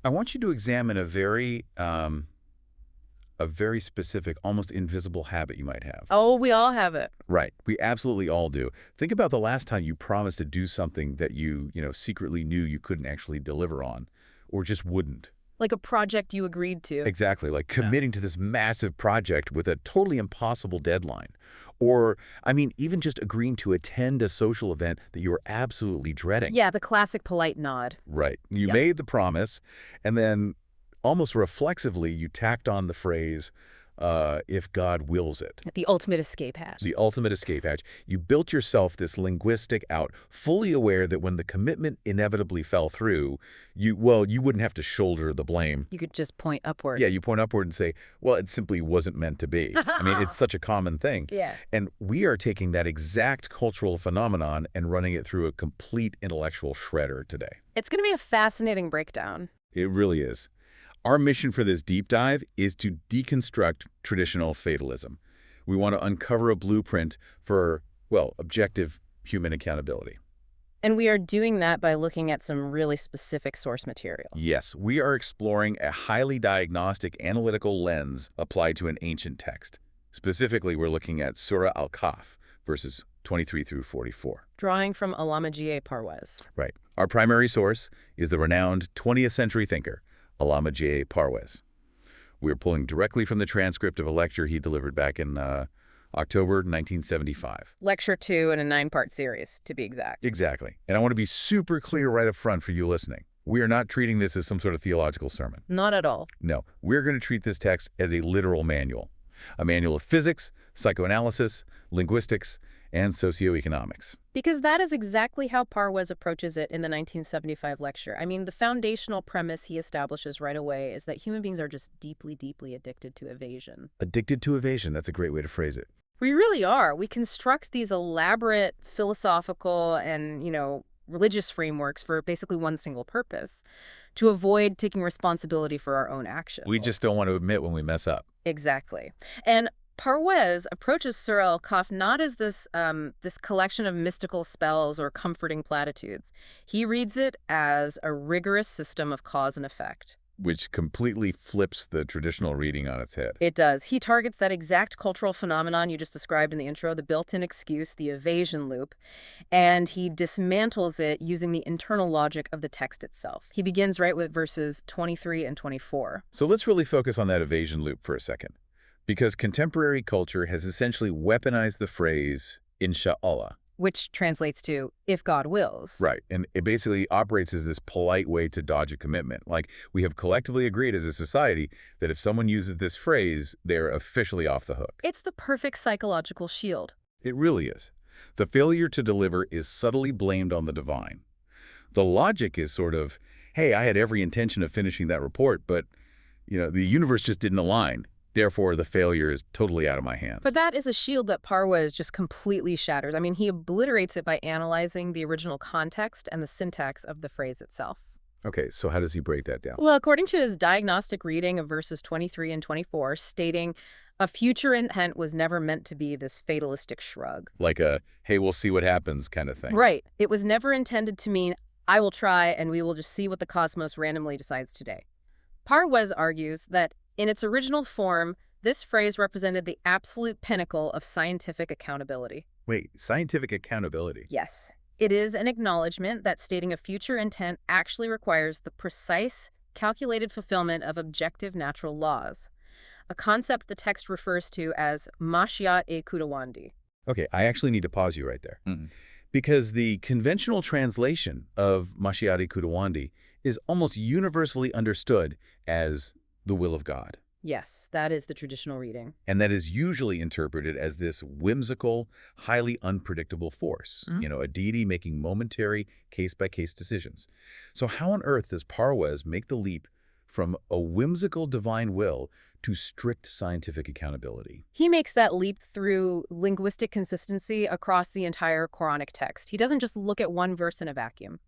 I want you to examine a very specific, almost invisible habit you might have. Oh, we all have it. Right. We absolutely all do. Think about the last time you promised to do something that secretly knew you couldn't actually deliver on, or just wouldn't. Like a project you agreed to. Exactly, like committing to this massive project with a totally impossible deadline. Or, even just agreeing to attend a social event that you were absolutely dreading. Yeah, the classic polite nod. Right. You made the promise, and then almost reflexively you tacked on the phrase, if God wills it. The ultimate escape hatch. The ultimate escape hatch. You built yourself this linguistic out, fully aware that when the commitment inevitably fell through, you wouldn't have to shoulder the blame. You could just point upward. Yeah, you point upward and say, well, it simply wasn't meant to be. It's such a common thing. Yeah. And we are taking that exact cultural phenomenon and running it through a complete intellectual shredder today. It's going to be a fascinating breakdown. It really is. Our mission for this deep dive is to deconstruct traditional fatalism. We want to uncover a blueprint for, objective human accountability. And we are doing that by looking at some really specific source material. Yes, we are exploring a highly diagnostic analytical lens applied to an ancient text. Specifically, we're looking at Surah Al-Kahf, verses 23 through 44. Drawing from Allama G.A. Parwez. Right. Our primary source is the renowned 20th century thinker, Allama G.A. Parwez. We're pulling directly from the transcript of a lecture he delivered back in October 1975. Lecture 2 in a 9-part series, to be exact. Exactly. And I want to be super clear right up front for you listening. We are not treating this as some sort of theological sermon. Not at all. No. We're going to treat this text as a literal manual. A manual of physics, psychoanalysis, linguistics, and socioeconomics. Because that is exactly how Parwez approaches it in the 1975 lecture. The foundational premise he establishes right away is that human beings are just deeply, deeply addicted to evasion. Addicted to evasion, that's a great way to phrase it. We really are. We construct these elaborate philosophical and, religious frameworks for basically one single purpose, to avoid taking responsibility for our own actions. We just don't want to admit when we mess up. Exactly. And Parwez approaches Surah Al-Kahf not as this collection of mystical spells or comforting platitudes. He reads it as a rigorous system of cause and effect. Which completely flips the traditional reading on its head. It does. He targets that exact cultural phenomenon you just described in the intro, the built-in excuse, the evasion loop, and he dismantles it using the internal logic of the text itself. He begins right with verses 23 and 24. So let's really focus on that evasion loop for a second. Because contemporary culture has essentially weaponized the phrase, Insha'Allah. Which translates to, if God wills. Right, and it basically operates as this polite way to dodge a commitment. Like, we have collectively agreed as a society that if someone uses this phrase, they're officially off the hook. It's the perfect psychological shield. It really is. The failure to deliver is subtly blamed on the divine. The logic is sort of, hey, I had every intention of finishing that report, but, the universe just didn't align. Therefore, the failure is totally out of my hands. But that is a shield that Parwez just completely shatters. He obliterates it by analyzing the original context and the syntax of the phrase itself. Okay, so how does he break that down? Well, according to his diagnostic reading of verses 23 and 24, stating, a future intent was never meant to be this fatalistic shrug. Like a, hey, we'll see what happens kind of thing. Right. It was never intended to mean, I will try and we will just see what the cosmos randomly decides today. Parwez argues that in its original form, this phrase represented the absolute pinnacle of scientific accountability. Wait, scientific accountability? Yes. It is an acknowledgement that stating a future intent actually requires the precise, calculated fulfillment of objective natural laws, a concept the text refers to as mashiat-e-kudawandi. Okay, I actually need to pause you right there. Because the conventional translation of mashiat-e-kudawandi is almost universally understood as the will of God. Yes, that is the traditional reading. And that is usually interpreted as this whimsical, highly unpredictable force, a deity making momentary, case-by-case decisions. So how on earth does Parwez make the leap from a whimsical divine will to strict scientific accountability? He makes that leap through linguistic consistency across the entire Quranic text. He doesn't just look at one verse in a vacuum.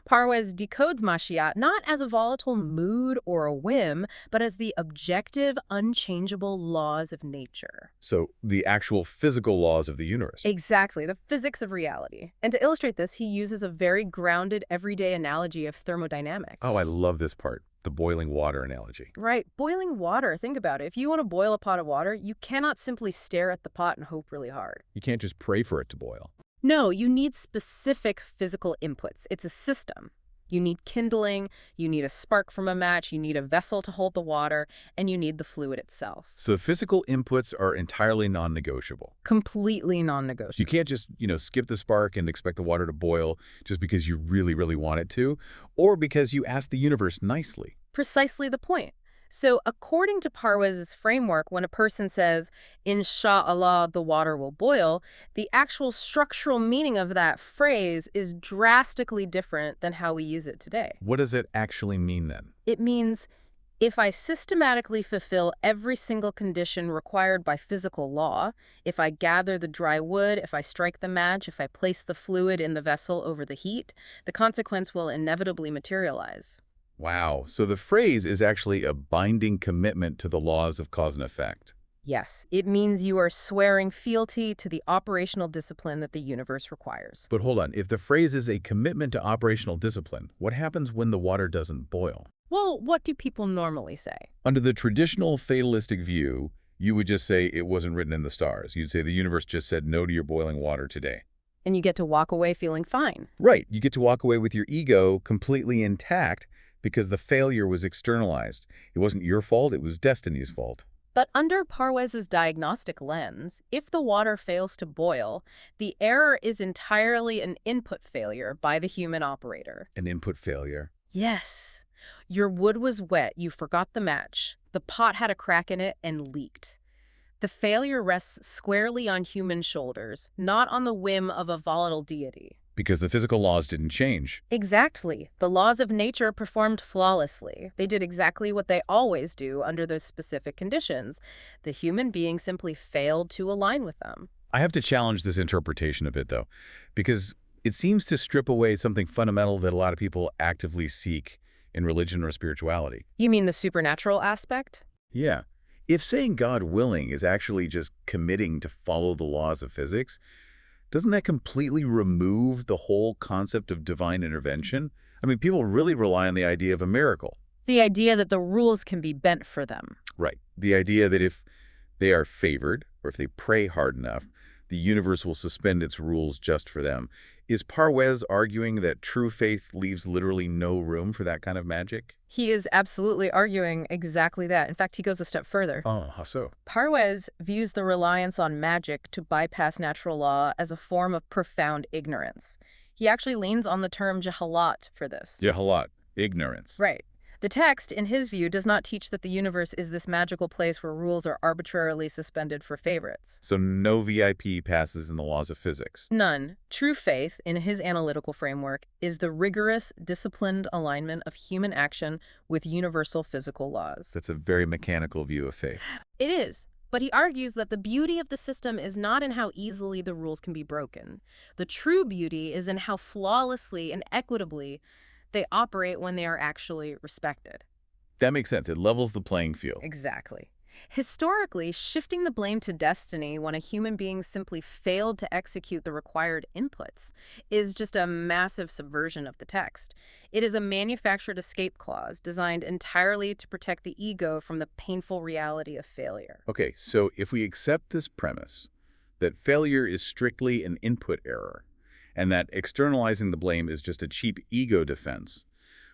Parwez decodes Mashiach not as a volatile mood or a whim, but as the objective, unchangeable laws of nature. So the actual physical laws of the universe. Exactly, the physics of reality. And to illustrate this, he uses a very grounded, everyday analogy of thermodynamics. Oh, I love this part. the boiling water analogy. Right. Boiling water. Think about it. If you want to boil a pot of water, you cannot simply stare at the pot and hope really hard. You can't just pray for it to boil. No, you need specific physical inputs. It's a system. You need kindling, you need a spark from a match, you need a vessel to hold the water, and you need the fluid itself. So physical inputs are entirely non-negotiable. Completely non-negotiable. You can't just, skip the spark and expect the water to boil just because you really, really want it to, or because you ask the universe nicely. Precisely the point. So according to Parwez's framework, when a person says, Insha'Allah, the water will boil, the actual structural meaning of that phrase is drastically different than how we use it today. What does it actually mean then? It means if I systematically fulfill every single condition required by physical law, if I gather the dry wood, if I strike the match, if I place the fluid in the vessel over the heat, the consequence will inevitably materialize. Wow. So the phrase is actually a binding commitment to the laws of cause and effect. Yes, it means you are swearing fealty to the operational discipline that the universe requires. But hold on. If the phrase is a commitment to operational discipline, what happens when the water doesn't boil? Well, what do people normally say? Under the traditional fatalistic view, you would just say it wasn't written in the stars. You'd say the universe just said no to your boiling water today. And you get to walk away feeling fine. Right. You get to walk away with your ego completely intact because the failure was externalized. It wasn't your fault, it was destiny's fault. But under Parwez's diagnostic lens, if the water fails to boil, the error is entirely an input failure by the human operator. An input failure? Yes. Your wood was wet, you forgot the match. The pot had a crack in it and leaked. The failure rests squarely on human shoulders, not on the whim of a volatile deity. Because the physical laws didn't change. Exactly. The laws of nature performed flawlessly. They did exactly what they always do under those specific conditions. The human being simply failed to align with them. I have to challenge this interpretation a bit, though, because it seems to strip away something fundamental that a lot of people actively seek in religion or spirituality. You mean the supernatural aspect? Yeah. If saying God willing is actually just committing to follow the laws of physics, doesn't that completely remove the whole concept of divine intervention? I mean, people really rely on the idea of a miracle. The idea that the rules can be bent for them. Right. The idea that if they are favored, or if they pray hard enough, the universe will suspend its rules just for them. Is Parwez arguing that true faith leaves literally no room for that kind of magic? He is absolutely arguing exactly that. In fact, he goes a step further. Oh, how so? Parwez views the reliance on magic to bypass natural law as a form of profound ignorance. He actually leans on the term jahalat for this. Jahalat, ignorance. Right. The text, in his view, does not teach that the universe is this magical place where rules are arbitrarily suspended for favorites. So no VIP passes in the laws of physics. None. True faith, in his analytical framework, is the rigorous, disciplined alignment of human action with universal physical laws. That's a very mechanical view of faith. It is. But he argues that the beauty of the system is not in how easily the rules can be broken. The true beauty is in how flawlessly and equitably they operate when they are actually respected. That makes sense. It levels the playing field. Exactly. Historically, shifting the blame to destiny when a human being simply failed to execute the required inputs is just a massive subversion of the text. It is a manufactured escape clause designed entirely to protect the ego from the painful reality of failure. Okay, so if we accept this premise that failure is strictly an input error, and that externalizing the blame is just a cheap ego defense,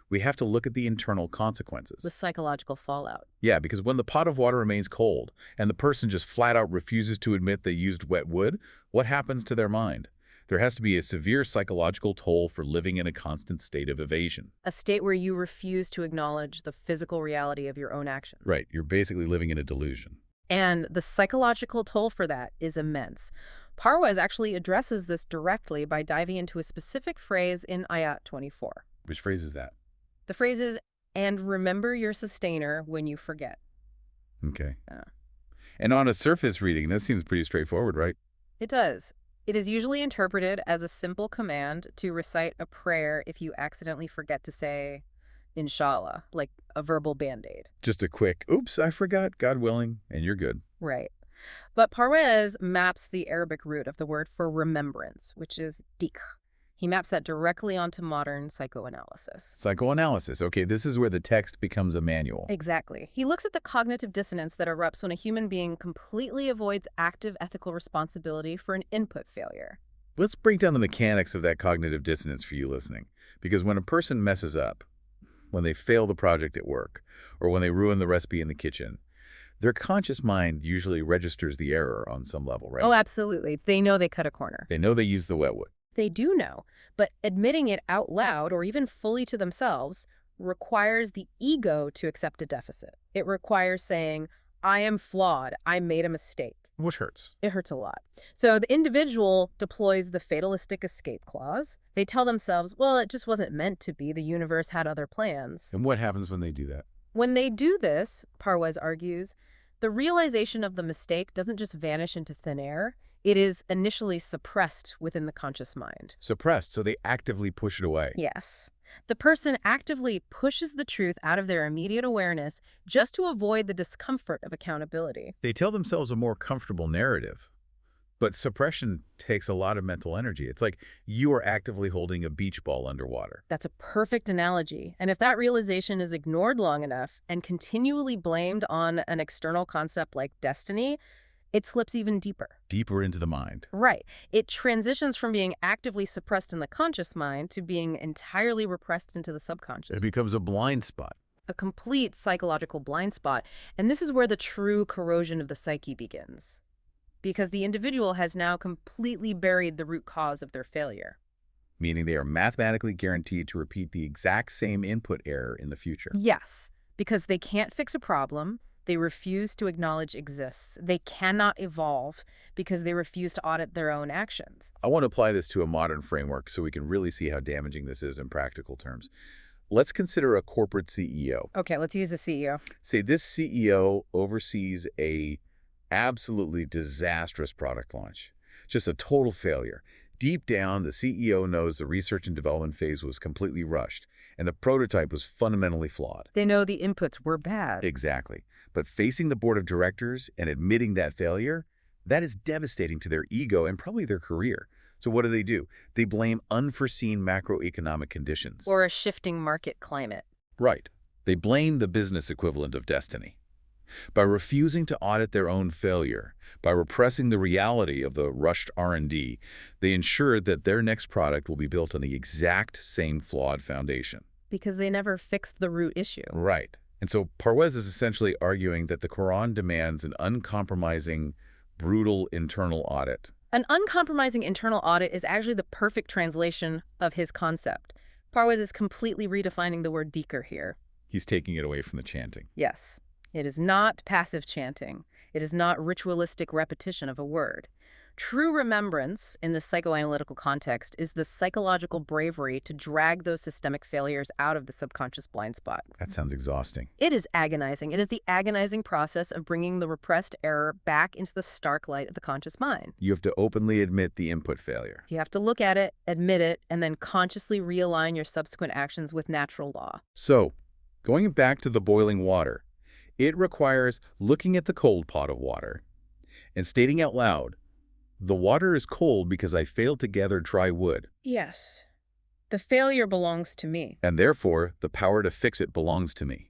we have to look at the internal consequences. The psychological fallout. Yeah, because when the pot of water remains cold and the person just flat out refuses to admit they used wet wood, what happens to their mind? There has to be a severe psychological toll for living in a constant state of evasion. A state where you refuse to acknowledge the physical reality of your own actions. Right, you're basically living in a delusion. And the psychological toll for that is immense. Parwez actually addresses this directly by diving into a specific phrase in Ayat 24. Which phrase is that? The phrase is, and remember your sustainer when you forget. Okay. And on a surface reading, that seems pretty straightforward, right? It does. It is usually interpreted as a simple command to recite a prayer if you accidentally forget to say, Insha'Allah, like a verbal band-aid. Just a quick, oops, I forgot, God willing, and you're good. Right. But Parwez maps the Arabic root of the word for remembrance, which is dikr. He maps that directly onto modern psychoanalysis. Psychoanalysis. Okay, this is where the text becomes a manual. Exactly. He looks at the cognitive dissonance that erupts when a human being completely avoids active ethical responsibility for an input failure. Let's break down the mechanics of that cognitive dissonance for you listening. Because when a person messes up, when they fail the project at work, or when they ruin the recipe in the kitchen, their conscious mind usually registers the error on some level, right? Oh, absolutely. They know they cut a corner. They know they used the wet wood. They do know, but admitting it out loud or even fully to themselves requires the ego to accept a deficit. It requires saying, I am flawed, I made a mistake. Which hurts. It hurts a lot. So the individual deploys the fatalistic escape clause. They tell themselves, well, it just wasn't meant to be. The universe had other plans. And what happens when they do that? When they do this, Parwez argues, the realization of the mistake doesn't just vanish into thin air. It is initially suppressed within the conscious mind. Suppressed, so they actively push it away. Yes. The person actively pushes the truth out of their immediate awareness just to avoid the discomfort of accountability. They tell themselves a more comfortable narrative. But suppression takes a lot of mental energy. It's like you are actively holding a beach ball underwater. That's a perfect analogy. And if that realization is ignored long enough and continually blamed on an external concept like destiny, it slips even deeper. Deeper into the mind. Right. It transitions from being actively suppressed in the conscious mind to being entirely repressed into the subconscious. It becomes a blind spot. A complete psychological blind spot. And this is where the true corrosion of the psyche begins. Because the individual has now completely buried the root cause of their failure. Meaning they are mathematically guaranteed to repeat the exact same input error in the future. Yes, because they can't fix a problem they refuse to acknowledge exists. They cannot evolve because they refuse to audit their own actions. I want to apply this to a modern framework so we can really see how damaging this is in practical terms. Let's consider a corporate CEO. Okay, let's use a CEO. Say this CEO oversees a absolutely disastrous product launch. Just a total failure. Deep down, the CEO knows the research and development phase was completely rushed, and the prototype was fundamentally flawed. They know the inputs were bad. Exactly. But facing the board of directors and admitting that failure, that is devastating to their ego and probably their career. So what do? They blame unforeseen macroeconomic conditions. Or a shifting market climate. Right. They blame the business equivalent of destiny. By refusing to audit their own failure, by repressing the reality of the rushed R&D, they ensure that their next product will be built on the exact same flawed foundation. Because they never fixed the root issue. Right. And so Parwez is essentially arguing that the Quran demands an uncompromising, brutal internal audit. An uncompromising internal audit is actually the perfect translation of his concept. Parwez is completely redefining the word dhikr here. He's taking it away from the chanting. Yes. It is not passive chanting. It is not ritualistic repetition of a word. True remembrance, in the psychoanalytical context, is the psychological bravery to drag those systemic failures out of the subconscious blind spot. That sounds exhausting. It is agonizing. It is the agonizing process of bringing the repressed error back into the stark light of the conscious mind. You have to openly admit the input failure. You have to look at it, admit it, and then consciously realign your subsequent actions with natural law. So, going back to the boiling water, it requires looking at the cold pot of water and stating out loud, the water is cold because I failed to gather dry wood. Yes. The failure belongs to me. And therefore, the power to fix it belongs to me.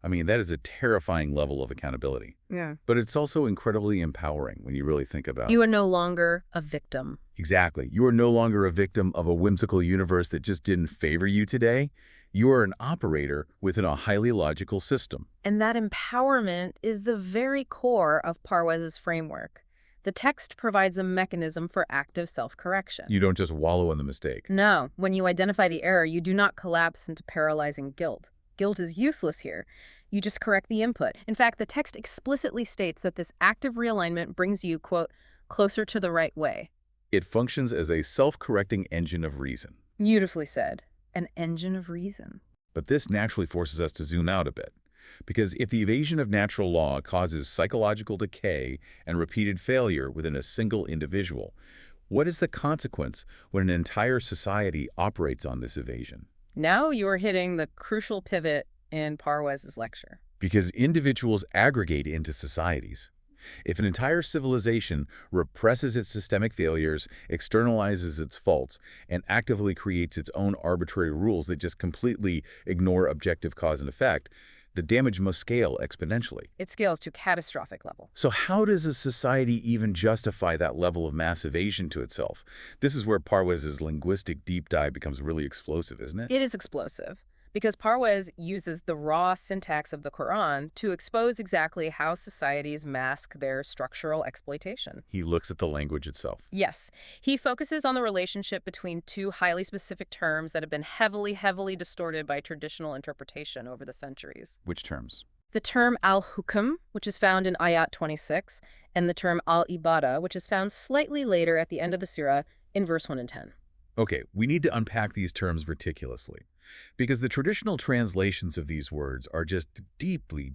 I mean, that is a terrifying level of accountability. Yeah. But it's also incredibly empowering when you really think about it. You are no longer a victim. Exactly. You are no longer a victim of a whimsical universe that just didn't favor you today. You are an operator within a highly logical system. And that empowerment is the very core of Parwez's framework. The text provides a mechanism for active self-correction. You don't just wallow in the mistake. No. When you identify the error, you do not collapse into paralyzing guilt. Guilt is useless here. You just correct the input. In fact, the text explicitly states that this active realignment brings you, quote, closer to the right way. It functions as a self-correcting engine of reason. Beautifully said. An engine of reason. But this naturally forces us to zoom out a bit. Because if the evasion of natural law causes psychological decay and repeated failure within a single individual, what is the consequence when an entire society operates on this evasion? Now you're hitting the crucial pivot in Parwez's lecture. Because individuals aggregate into societies. If an entire civilization represses its systemic failures, externalizes its faults, and actively creates its own arbitrary rules that just completely ignore objective cause and effect, the damage must scale exponentially. It scales to catastrophic level. So how does a society even justify that level of mass evasion to itself? This is where Parwez's linguistic deep dive becomes really explosive, isn't it? It is explosive, because Parwez uses the raw syntax of the Quran to expose exactly how societies mask their structural exploitation. He looks at the language itself. Yes, he focuses on the relationship between two highly specific terms that have been heavily distorted by traditional interpretation over the centuries. Which terms? The term al-hukm, which is found in Ayat 26, and the term al-ibadah, which is found slightly later at the end of the surah in verse 1 and 10. Okay, we need to unpack these terms meticulously, because the traditional translations of these words are just deeply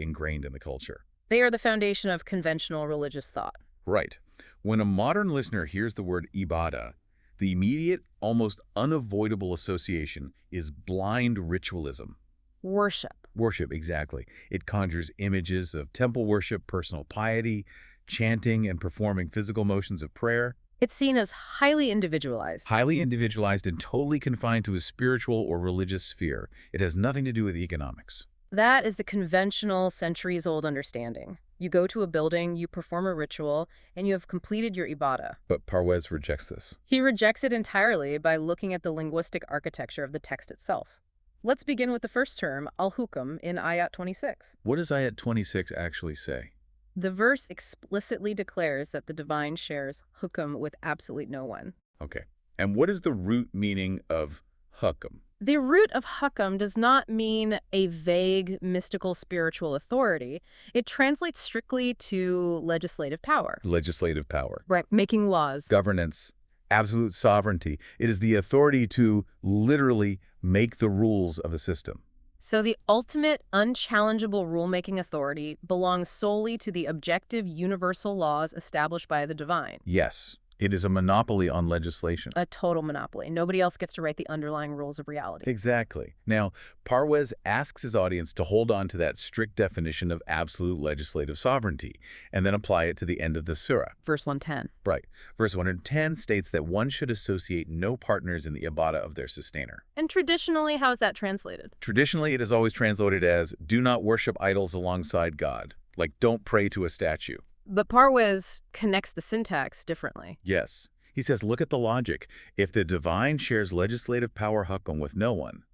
ingrained in the culture. They are the foundation of conventional religious thought. Right. When a modern listener hears the word ibadah, the immediate, almost unavoidable association is blind ritualism. Worship. Worship, exactly. It conjures images of temple worship, personal piety, chanting and performing physical motions of prayer. It's seen as highly individualized. Highly individualized and totally confined to a spiritual or religious sphere. It has nothing to do with economics. That is the conventional, centuries-old understanding. You go to a building, you perform a ritual, and you have completed your ibadah. But Parwez rejects this. He rejects it entirely by looking at the linguistic architecture of the text itself. Let's begin with the first term, al-hukm, in Ayat 26. What does Ayat 26 actually say? The verse explicitly declares that the divine shares hukm with absolutely no one. Okay. And what is the root meaning of hukm? The root of hukm does not mean a vague, mystical spiritual authority. It translates strictly to legislative power. Legislative power. Right, making laws. Governance. Absolute sovereignty. It is the authority to literally make the rules of a system. So the ultimate, unchallengeable rulemaking authority belongs solely to the objective, universal laws established by the divine. Yes. It is a monopoly on legislation. A total monopoly. Nobody else gets to write the underlying rules of reality. Exactly. Now, Parwez asks his audience to hold on to that strict definition of absolute legislative sovereignty and then apply it to the end of the surah. Verse 110. Right. Verse 110 states that one should associate no partners in the ibadah of their sustainer. And traditionally, how is that translated? Traditionally, it is always translated as, do not worship idols alongside God. Like, don't pray to a statue. But Parwez connects the syntax differently. Yes. He says, look at the logic. If the divine shares legislative power hukm with no one,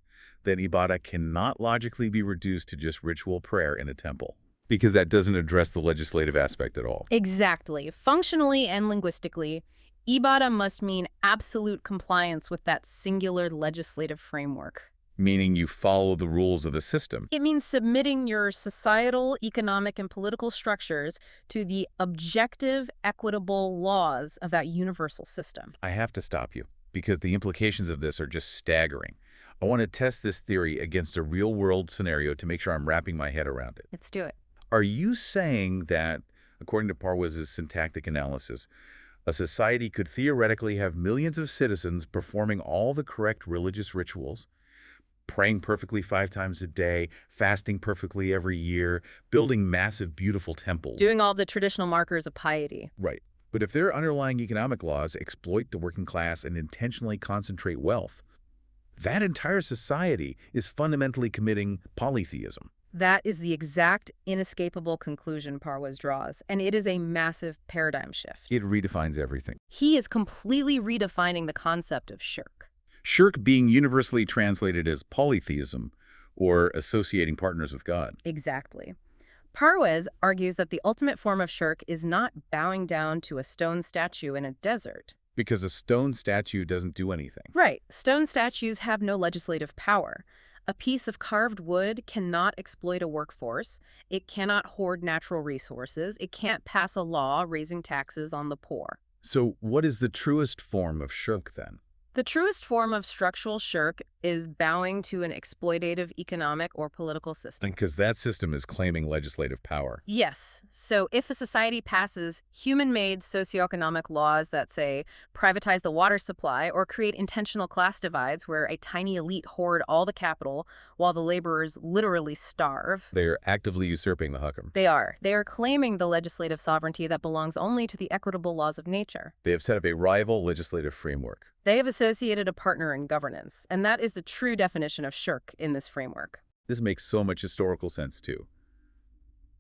then ibadah cannot logically be reduced to just ritual prayer in a temple, because that doesn't address the legislative aspect at all. Exactly. Functionally and linguistically, ibadah must mean absolute compliance with that singular legislative framework. Meaning you follow the rules of the system. It means submitting your societal, economic, and political structures to the objective, equitable laws of that universal system. I have to stop you, because the implications of this are just staggering. I want to test this theory against a real-world scenario to make sure I'm wrapping my head around it. Let's do it. Are you saying that, according to Parwez's syntactic analysis, a society could theoretically have millions of citizens performing all the correct religious rituals, praying perfectly 5 times a day, fasting perfectly every year, building massive, beautiful temples? Doing all the traditional markers of piety. Right. But if their underlying economic laws exploit the working class and intentionally concentrate wealth, that entire society is fundamentally committing polytheism. That is the exact inescapable conclusion Parwez draws, and it is a massive paradigm shift. It redefines everything. He is completely redefining the concept of shirk. Shirk being universally translated as polytheism, or associating partners with God. Exactly. Parwez argues that the ultimate form of shirk is not bowing down to a stone statue in a desert. Because a stone statue doesn't do anything. Right. Stone statues have no legislative power. A piece of carved wood cannot exploit a workforce. It cannot hoard natural resources. It can't pass a law raising taxes on the poor. So what is the truest form of shirk then? The truest form of structural shirk is bowing to an exploitative economic or political system. Because that system is claiming legislative power. Yes. So if a society passes human-made socioeconomic laws that, say, privatize the water supply or create intentional class divides where a tiny elite hoard all the capital while the laborers literally starve. They're actively usurping the hukum. They are. They are claiming the legislative sovereignty that belongs only to the equitable laws of nature. They have set up a rival legislative framework. They have associated a partner in governance, and that is the true definition of shirk in this framework. This makes so much historical sense, too.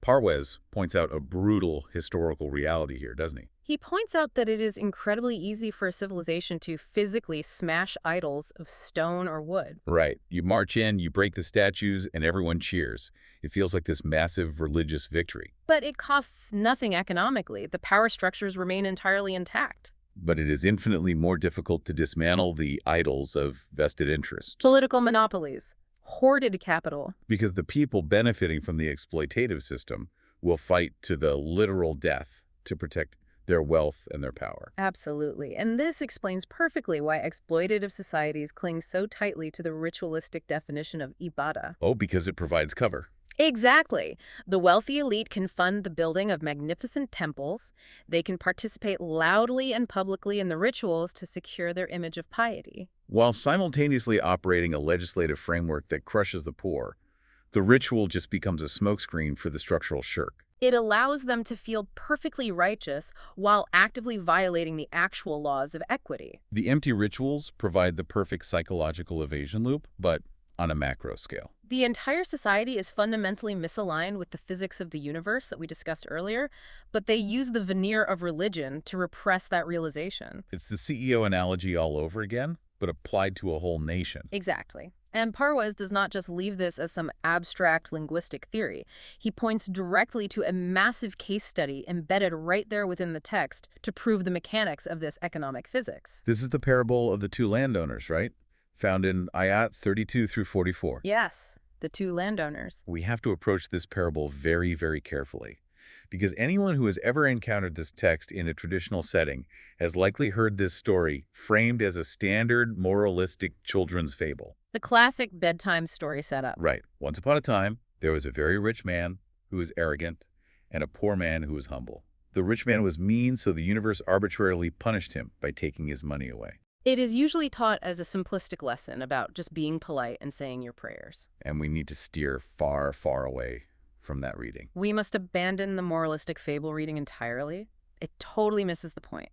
Parwez points out a brutal historical reality here, doesn't he? He points out that it is incredibly easy for a civilization to physically smash idols of stone or wood. Right. You march in, you break the statues, and everyone cheers. It feels like this massive religious victory. But it costs nothing economically. The power structures remain entirely intact. But it is infinitely more difficult to dismantle the idols of vested interests. Political monopolies, hoarded capital. Because the people benefiting from the exploitative system will fight to the literal death to protect their wealth and their power. Absolutely. And this explains perfectly why exploitative societies cling so tightly to the ritualistic definition of ibadah. Oh, because it provides cover. Exactly. The wealthy elite can fund the building of magnificent temples. They can participate loudly and publicly in the rituals to secure their image of piety. While simultaneously operating a legislative framework that crushes the poor, the ritual just becomes a smokescreen for the structural shirk. It allows them to feel perfectly righteous while actively violating the actual laws of equity. The empty rituals provide the perfect psychological evasion loop, but on a macro scale. The entire society is fundamentally misaligned with the physics of the universe that we discussed earlier, but they use the veneer of religion to repress that realization. It's the CEO analogy all over again, but applied to a whole nation. Exactly. And Parwez does not just leave this as some abstract linguistic theory. He points directly to a massive case study embedded right there within the text to prove the mechanics of this economic physics. This is the parable of the two landowners, right? Found in Ayat 32 through 44. Yes, the two landowners. We have to approach this parable very, very carefully, because anyone who has ever encountered this text in a traditional setting has likely heard this story framed as a standard moralistic children's fable. The classic bedtime story setup. Right. Once upon a time, there was a very rich man who was arrogant and a poor man who was humble. The rich man was mean, so the universe arbitrarily punished him by taking his money away. It is usually taught as a simplistic lesson about just being polite and saying your prayers. And we need to steer far, far away from that reading. We must abandon the moralistic fable reading entirely. It totally misses the point.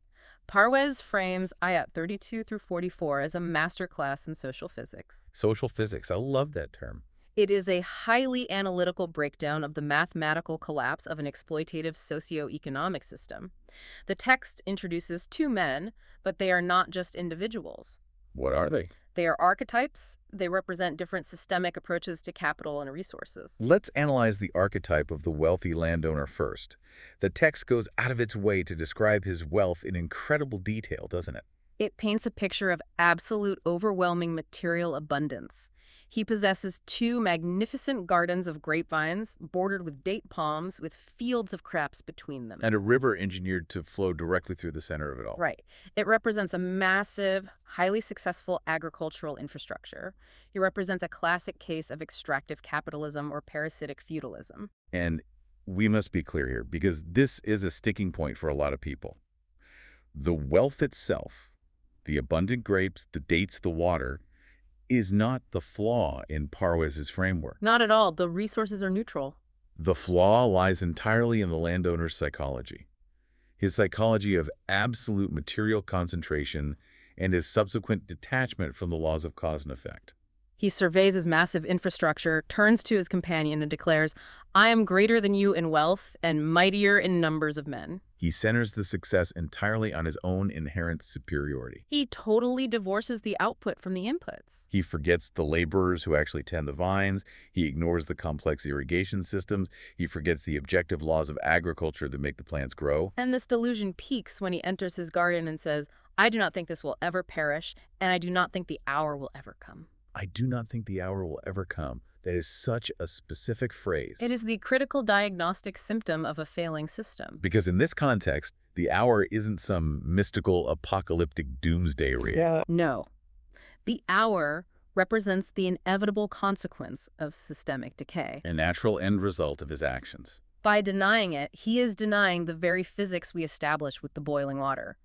Parwez frames Ayat 32 through 44 as a masterclass in social physics. Social physics. I love that term. It is a highly analytical breakdown of the mathematical collapse of an exploitative socio-economic system. The text introduces two men, but they are not just individuals. What are they? They are archetypes. They represent different systemic approaches to capital and resources. Let's analyze the archetype of the wealthy landowner first. The text goes out of its way to describe his wealth in incredible detail, doesn't it? It paints a picture of absolute, overwhelming material abundance. He possesses two magnificent gardens of grapevines, bordered with date palms, with fields of crops between them. And a river engineered to flow directly through the center of it all. Right. It represents a massive, highly successful agricultural infrastructure. It represents a classic case of extractive capitalism or parasitic feudalism. And we must be clear here, because this is a sticking point for a lot of people. The wealth itself, the abundant grapes, the dates, the water, is not the flaw in Parwez's framework. Not at all. The resources are neutral. The flaw lies entirely in the landowner's psychology. His psychology of absolute material concentration and his subsequent detachment from the laws of cause and effect. He surveys his massive infrastructure, turns to his companion and declares, "I am greater than you in wealth and mightier in numbers of men." He centers the success entirely on his own inherent superiority. He totally divorces the output from the inputs. He forgets the laborers who actually tend the vines. He ignores the complex irrigation systems. He forgets the objective laws of agriculture that make the plants grow. And this delusion peaks when he enters his garden and says, "I do not think this will ever perish, and I do not think the hour will ever come." I do not think the hour will ever come. That is such a specific phrase. It is the critical diagnostic symptom of a failing system. Because in this context, the hour isn't some mystical apocalyptic doomsday read. No. The hour represents the inevitable consequence of systemic decay. A natural end result of his actions. By denying it, he is denying the very physics we established with the boiling water.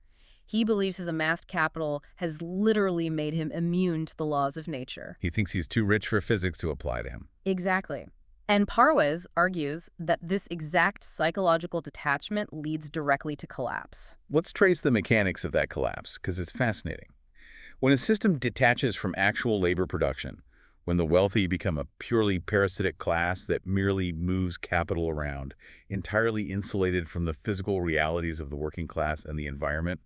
He believes his amassed capital has literally made him immune to the laws of nature. He thinks he's too rich for physics to apply to him. Exactly. And Parwez argues that this exact psychological detachment leads directly to collapse. Let's trace the mechanics of that collapse, because it's fascinating. When a system detaches from actual labor production, when the wealthy become a purely parasitic class that merely moves capital around, entirely insulated from the physical realities of the working class and the environment,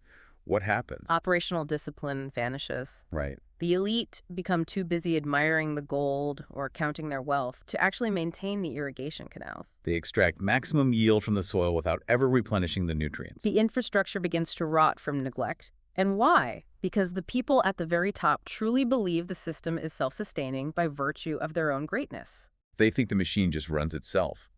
what happens? Operational discipline vanishes. Right. The elite become too busy admiring the gold or counting their wealth to actually maintain the irrigation canals. They extract maximum yield from the soil without ever replenishing the nutrients. The infrastructure begins to rot from neglect. And why? Because the people at the very top truly believe the system is self-sustaining by virtue of their own greatness. They think the machine just runs itself.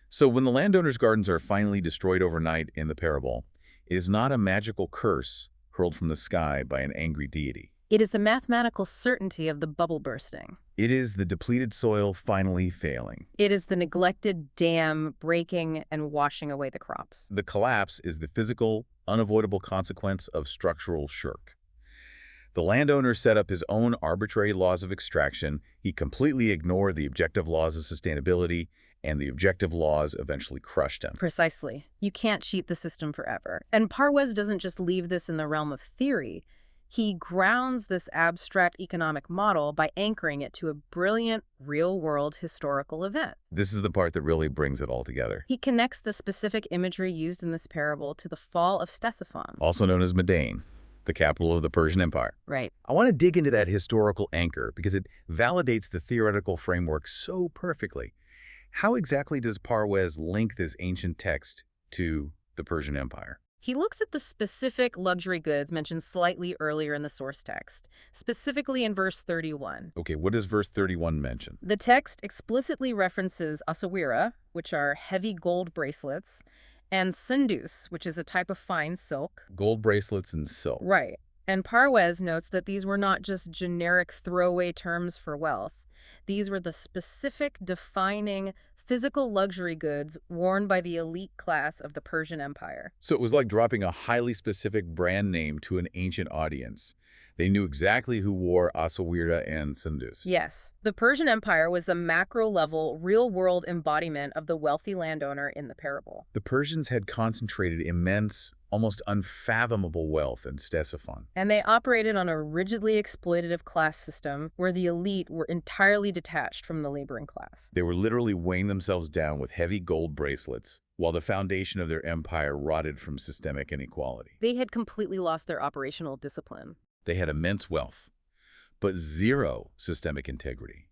So when the landowner's gardens are finally destroyed overnight in the parable, it is not a magical curse hurled from the sky by an angry deity. It is the mathematical certainty of the bubble bursting. It is the depleted soil finally failing. It is the neglected dam breaking and washing away the crops. The collapse is the physical, unavoidable consequence of structural shirk. The landowner set up his own arbitrary laws of extraction. He completely ignored the objective laws of sustainability, and the objective laws eventually crushed him. Precisely. You can't cheat the system forever. And Parwez doesn't just leave this in the realm of theory. He grounds this abstract economic model by anchoring it to a brilliant, real-world historical event. This is the part that really brings it all together. He connects the specific imagery used in this parable to the fall of Ctesiphon, Also known as Madain, the capital of the Persian Empire. right? I want to dig into that historical anchor because it validates the theoretical framework so perfectly. How exactly does Parwez link this ancient text to the Persian Empire? He looks at the specific luxury goods mentioned slightly earlier in the source text, specifically in verse 31. Okay, what does verse 31 mention? The text explicitly references asawira, which are heavy gold bracelets, and sundus, which is a type of fine silk. Gold bracelets and silk. Right. And Parwez notes that these were not just generic throwaway terms for wealth. These were the specific, defining, physical luxury goods worn by the elite class of the Persian Empire. So it was like dropping a highly specific brand name to an ancient audience. They knew exactly who wore asawira and sundus. Yes, the Persian Empire was the macro-level, real-world embodiment of the wealthy landowner in the parable. The Persians had concentrated immense, almost unfathomable wealth in Ctesiphon. And they operated on a rigidly exploitative class system where the elite were entirely detached from the laboring class. They were literally weighing themselves down with heavy gold bracelets, while the foundation of their empire rotted from systemic inequality. They had completely lost their operational discipline. They had immense wealth, but zero systemic integrity,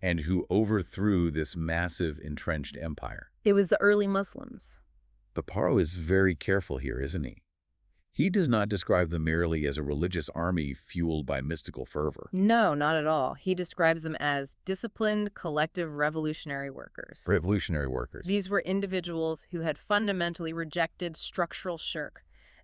and who overthrew this massive entrenched empire. It was the early Muslims. But Paro is very careful here, isn't he? He does not describe them merely as a religious army fueled by mystical fervor. No, not at all. He describes them as disciplined, collective revolutionary workers. Revolutionary workers. These were individuals who had fundamentally rejected structural shirk.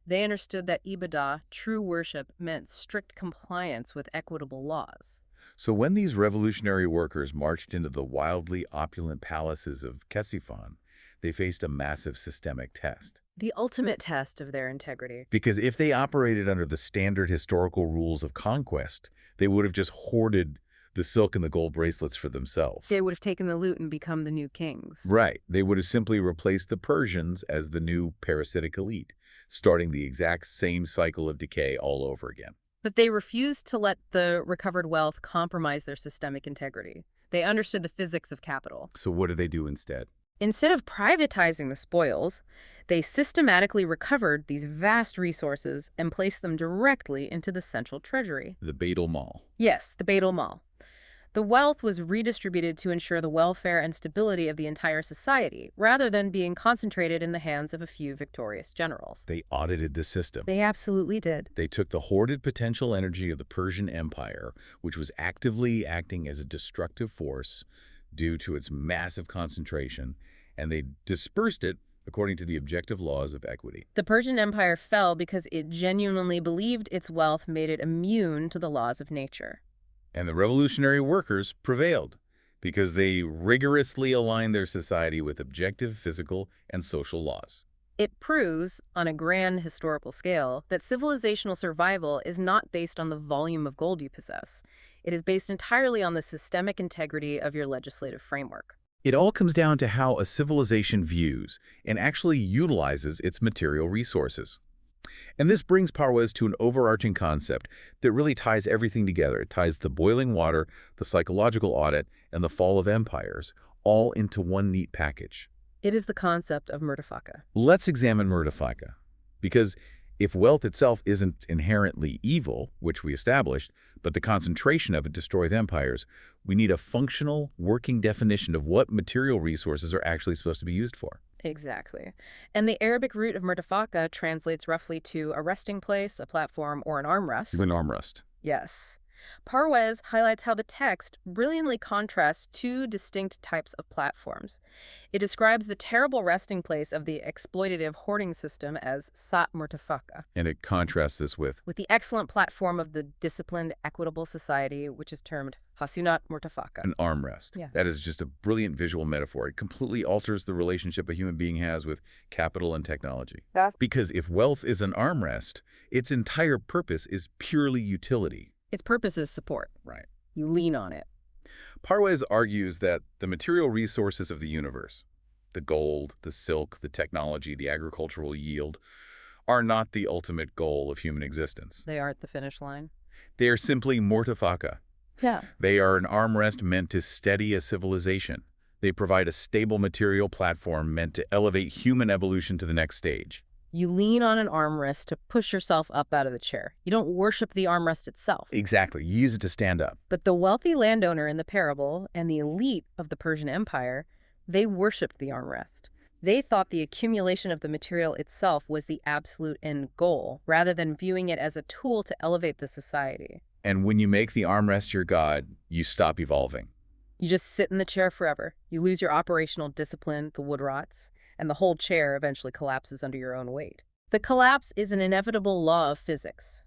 They understood that ibadah, true worship, meant strict compliance with equitable laws. So when these revolutionary workers marched into the wildly opulent palaces of Ctesiphon, they faced a massive systemic test. The ultimate test of their integrity. Because if they operated under the standard historical rules of conquest, they would have just hoarded the silk and the gold bracelets for themselves. They would have taken the loot and become the new kings. Right. They would have simply replaced the Persians as the new parasitic elite, starting the exact same cycle of decay all over again. But they refused to let the recovered wealth compromise their systemic integrity. They understood the physics of capital. So what did they do instead? Instead of privatizing the spoils, they systematically recovered these vast resources and placed them directly into the central treasury. The Beit al-Mal. Yes, the Beit al-Mal. The wealth was redistributed to ensure the welfare and stability of the entire society, rather than being concentrated in the hands of a few victorious generals. They audited the system. They absolutely did. They took the hoarded potential energy of the Persian Empire, which was actively acting as a destructive force due to its massive concentration, and they dispersed it according to the objective laws of equity. The Persian Empire fell because it genuinely believed its wealth made it immune to the laws of nature. And the revolutionary workers prevailed because they rigorously aligned their society with objective physical and social laws. It proves, on a grand historical scale, that civilizational survival is not based on the volume of gold you possess. It is based entirely on the systemic integrity of your legislative framework. It all comes down to how a civilization views and actually utilizes its material resources. And this brings Parwez to an overarching concept that really ties everything together. It ties the boiling water, the psychological audit, and the fall of empires all into one neat package. It is the concept of murtafaka. Let's examine murtafaka, because if wealth itself isn't inherently evil, which we established, but the concentration of it destroys empires, we need a functional, working definition of what material resources are actually supposed to be used for. Exactly. And the Arabic root of murtafaka translates roughly to a resting place, a platform, or an armrest. An armrest. Yes. Parwez highlights how the text brilliantly contrasts two distinct types of platforms. It describes the terrible resting place of the exploitative hoarding system as sat murtafaka, And it contrasts this with with the excellent platform of the disciplined, equitable society, which is termed hasunat murtafaka. an armrest. Yeah. That is just a brilliant visual metaphor. It completely alters the relationship a human being has with capital and technology. Because if wealth is an armrest, its entire purpose is purely utility. Its purpose is support. Right. You lean on it. Parwez argues that the material resources of the universe, the gold, the silk, the technology, the agricultural yield, are not the ultimate goal of human existence. They are at the finish line. They are simply mortafaka. Yeah. They are an armrest meant to steady a civilization. They provide a stable material platform meant to elevate human evolution to the next stage. You lean on an armrest to push yourself up out of the chair. You don't worship the armrest itself. Exactly. You use it to stand up. But the wealthy landowner in the parable and the elite of the Persian Empire, they worshipped the armrest. They thought the accumulation of the material itself was the absolute end goal, rather than viewing it as a tool to elevate the society. And when you make the armrest your god, you stop evolving. You just sit in the chair forever. You lose your operational discipline, the wood rots, and the whole chair eventually collapses under your own weight. The collapse is an inevitable law of physics.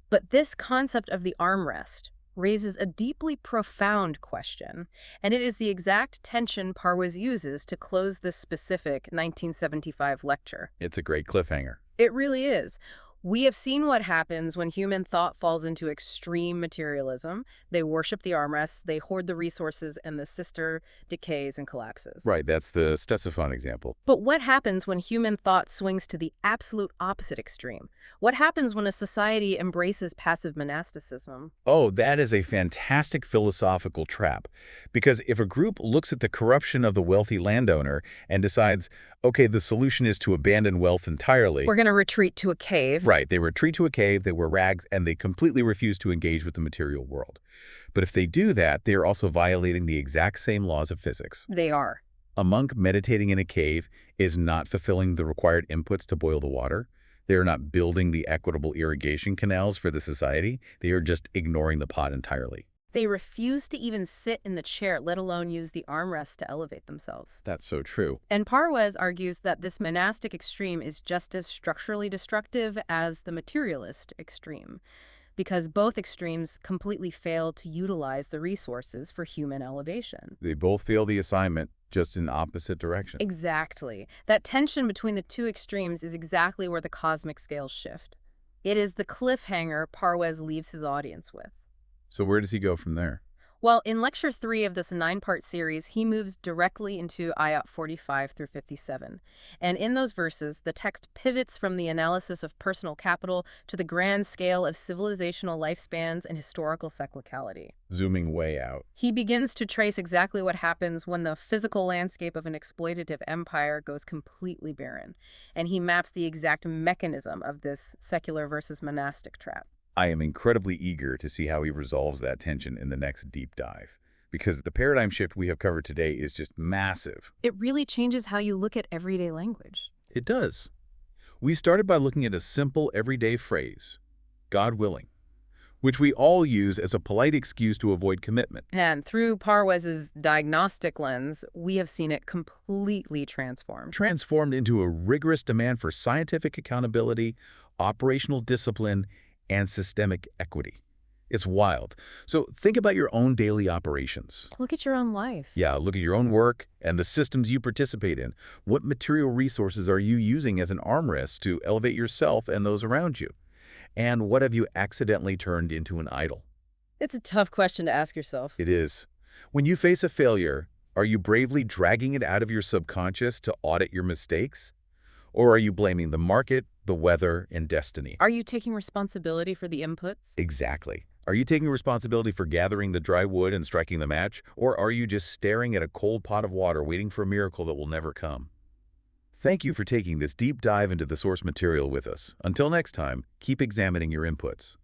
But this concept of the armrest raises a deeply profound question, and it is the exact tension Parwez uses to close this specific 1975 lecture. It's a great cliffhanger. It really is. We have seen what happens when human thought falls into extreme materialism. They worship the armrests, they hoard the resources, and the system decays and collapses. Right, that's the Stetsafon example. But what happens when human thought swings to the absolute opposite extreme? What happens when a society embraces passive monasticism? Oh, that is a fantastic philosophical trap. Because if a group looks at the corruption of the wealthy landowner and decides, okay, the solution is to abandon wealth entirely. We're going to retreat to a cave. Right, they retreat to a cave, they wear rags, and they completely refuse to engage with the material world. But if they do that, they are also violating the exact same laws of physics. They are. A monk meditating in a cave is not fulfilling the required inputs to boil the water. They are not building the equitable irrigation canals for the society. They are just ignoring the pot entirely. They refuse to even sit in the chair, let alone use the armrest to elevate themselves. That's so true. And Parwez argues that this monastic extreme is just as structurally destructive as the materialist extreme, because both extremes completely fail to utilize the resources for human elevation. They both fail the assignment, just in opposite directions. Exactly. That tension between the two extremes is exactly where the cosmic scales shift. It is the cliffhanger Parwez leaves his audience with. So where does he go from there? Well, in Lecture 3 of this 9-part series, he moves directly into Ayat 45 through 57. And in those verses, the text pivots from the analysis of personal capital to the grand scale of civilizational lifespans and historical cyclicality. Zooming way out. He begins to trace exactly what happens when the physical landscape of an exploitative empire goes completely barren. And he maps the exact mechanism of this secular versus monastic trap. I am incredibly eager to see how he resolves that tension in the next deep dive, because the paradigm shift we have covered today is just massive. It really changes how you look at everyday language. It does. We started by looking at a simple everyday phrase, God willing, which we all use as a polite excuse to avoid commitment. And through Parwez's diagnostic lens, we have seen it completely transformed. Transformed into a rigorous demand for scientific accountability, operational discipline, and systemic equity. It's wild. So think about your own daily operations. Look at your own life. Yeah, look at your own work and the systems you participate in. What material resources are you using as an armrest to elevate yourself and those around you? And what have you accidentally turned into an idol? It's a tough question to ask yourself. It is. When you face a failure, are you bravely dragging it out of your subconscious to audit your mistakes? Or are you blaming the market, the weather, and destiny? Are you taking responsibility for the inputs? Exactly. Are you taking responsibility for gathering the dry wood and striking the match? Or are you just staring at a cold pot of water waiting for a miracle that will never come? Thank you for taking this deep dive into the source material with us. Until next time, keep examining your inputs.